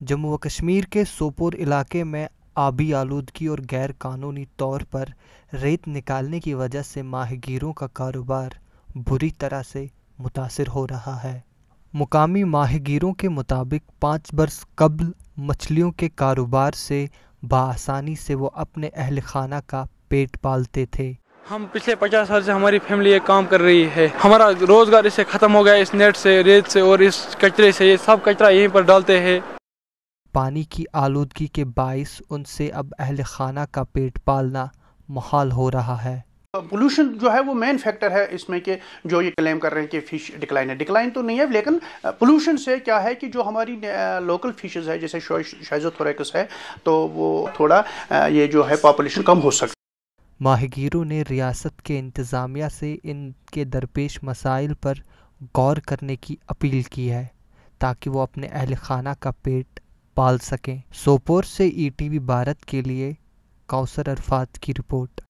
جموں و کشمیر کے سوپور علاقے میں آبی آلودگی اور غیر قانونی طور پر ریت نکالنے کی وجہ سے ماہی گیروں کا کاروبار بری طرح سے متاثر ہو رہا ہے۔ مقامی ماہی گیروں کے مطابق 5 برس قبل مچھلیوں کے کاروبار سے بآسانی سے وہ اپنے اہل خانہ کا پیٹ پالتے تھے۔ ہم پچھلے 50 سال سے ہماری فیملی یہ کام کر رہی ہے۔ ہمارا روزگار اس سے ختم ہو گیا، اس نیٹ سے، ریت سے اور اس کچرے سے۔ یہ سب کچرا یہیں پر ڈالتے ہیں۔ پانی کی آلودگی کے باعث ان سے اب اہل خانہ کا پیٹ پالنا محال ہو رہا ہے۔ پولوشن جو ہے وہ مین فیکٹر ہے اس میں، کہ جو یہ کلیم کر رہے ہیں کہ فش ڈکلائن ہے، ڈکلائن تو نہیں ہے، لیکن پولوشن سے کیا ہے کہ جو ہماری لوکل فشز ہے جیسے شائزوتھوریکس ہے، تو وہ تھوڑا یہ جو ہے پاپولیشن کم ہو سکتی۔ ماہی گیروں نے ریاست کے انتظامیہ سے ان کے درپیش مسائل پر غور کرنے کی اپیل کی ہے تاکہ وہ اپنے اہل خانہ کا پیٹ پال سکیں۔ سوپور سے ETV بھارت کے لیے کوثر عرفات کی رپورٹ۔